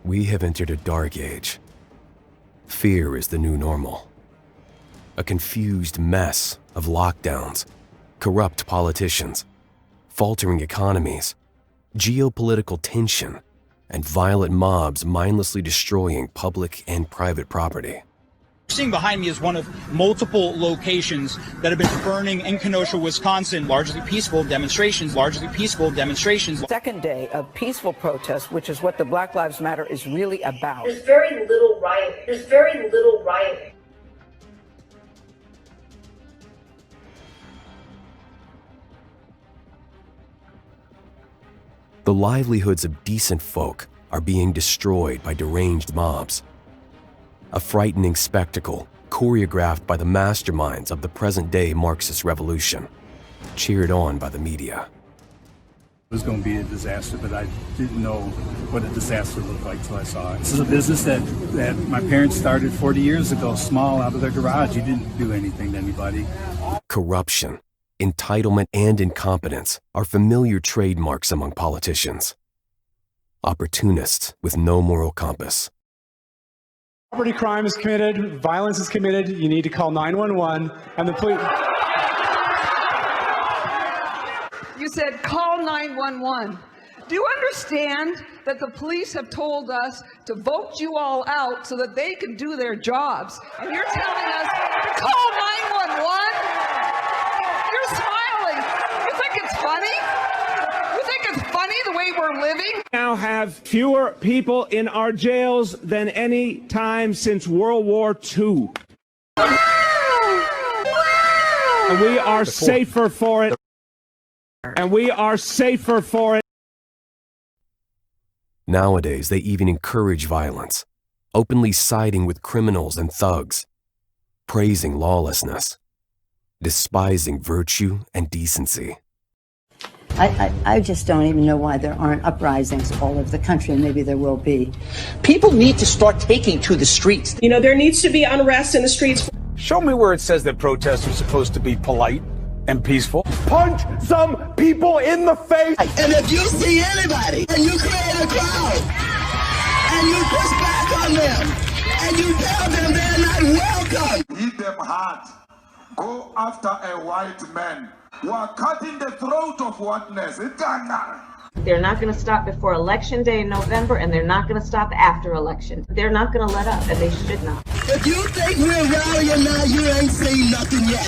We have entered a dark age. Fear is the new normal. A confused mess of lockdowns, corrupt politicians, faltering economies, geopolitical tension, and violent mobs mindlessly destroying public and private property. Seeing behind me is one of multiple locations that have been burning in Kenosha, Wisconsin. Largely peaceful demonstrations. Second day of peaceful protest, which is what the Black Lives Matter is really about. There's very little rioting. The livelihoods of decent folk are being destroyed by deranged mobs. A frightening spectacle choreographed by the masterminds of the present-day Marxist revolution, cheered on by the media. It was going to be a disaster, but I didn't know what a disaster looked like till I saw it. This is a business that my parents started 40 years ago, small, out of their garage. You didn't do anything to anybody. Corruption, entitlement, and incompetence are familiar trademarks among politicians. Opportunists with no moral compass. Property crime is committed, violence is committed, you need to call 911, and the police... You said call 911. Do you understand that the police have told us to vote you all out so that they can do their jobs? And you're telling us to call 911? You're smiling. You think it's funny? You think it's funny the way we're living? Now have fewer people in our jails than any time since World War II. And we are safer for it. Nowadays, they even encourage violence, openly siding with criminals and thugs, praising lawlessness, despising virtue and decency. I just don't even know why there aren't uprisings all over the country, and maybe there will be. People need to start taking to the streets. You know, there needs to be unrest in the streets. Show me where it says that protests are supposed to be polite and peaceful. Punch some people in the face. And if you see anybody and you create a crowd and you push back on them and you tell them they're not welcome, hit them hard. Go after a white man who are cutting the throat of whiteness. They're not going to stop before Election Day in November, and they're not going to stop after election. They're not going to let up, and they should not. If you think we're rallying now, you ain't seen nothing yet.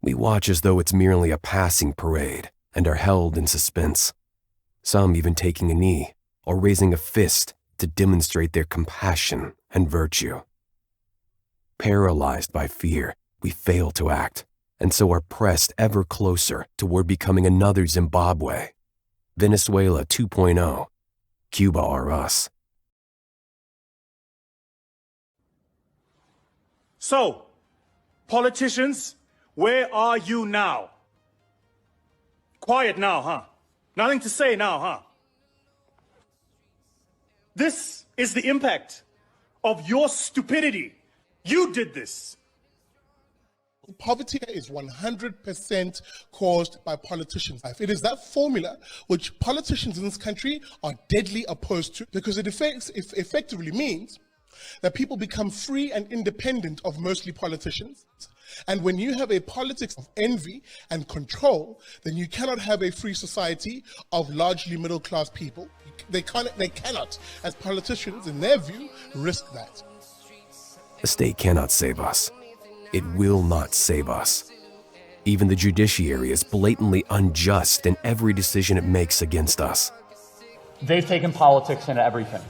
We watch as though it's merely a passing parade and are held in suspense, some even taking a knee or raising a fist to demonstrate their compassion and virtue. Paralyzed by fear, we fail to act, and so are pressed ever closer toward becoming another Zimbabwe, Venezuela 2.0, Cuba or us. So, politicians, where are you now? Quiet now, huh? Nothing to say now, huh? This is the impact of your stupidity. You did this. Poverty is 100% caused by politicians. It is that formula which politicians in this country are deadly opposed to, because it effectively means that people become free and independent of mostly politicians. And when you have a politics of envy and control, then you cannot have a free society of largely middle-class people. They cannot, as politicians, in their view, risk that. The state cannot save us. It will not save us. Even the judiciary is blatantly unjust in every decision it makes against us. They've taken politics into everything.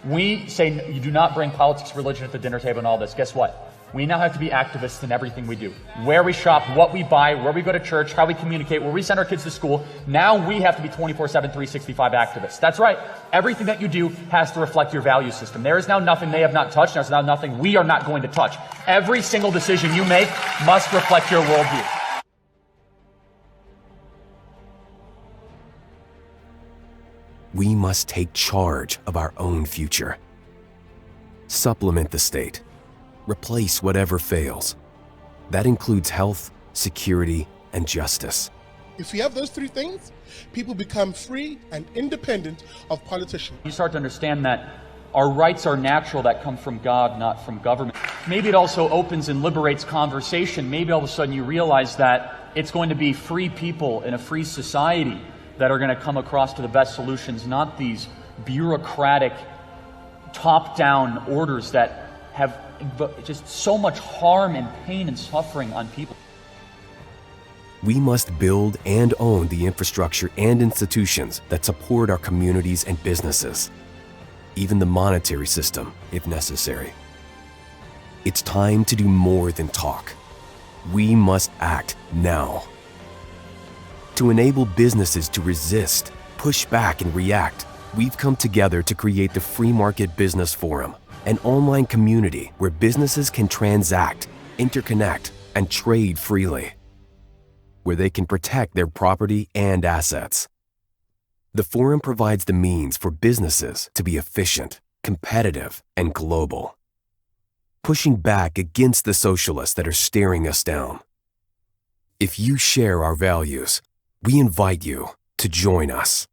We say you do not bring politics, religion at the dinner table and all this. Guess what? We now have to be activists in everything we do. Where we shop, what we buy, where we go to church, how we communicate, where we send our kids to school. Now we have to be 24/7, 365 activists. That's right. Everything that you do has to reflect your value system. There is now nothing they have not touched. There's now nothing we are not going to touch. Every single decision you make must reflect your worldview. We must take charge of our own future. Supplement the state. Replace whatever fails. That includes health, security, and justice. If you have those three things, people become free and independent of politicians. You start to understand that our rights are natural, that come from God, not from government. Maybe it also opens and liberates conversation. Maybe all of a sudden you realize that it's going to be free people in a free society that are going to come across to the best solutions, not these bureaucratic, top-down orders that have just so much harm and pain and suffering on people. We must build and own the infrastructure and institutions that support our communities and businesses, even the monetary system, if necessary. It's time to do more than talk. We must act now. To enable businesses to resist, push back, and react, we've come together to create the Free Market Business Forum, an online community where businesses can transact, interconnect, and trade freely, where they can protect their property and assets. The forum provides the means for businesses to be efficient, competitive, and global, pushing back against the socialists that are staring us down. If you share our values, we invite you to join us.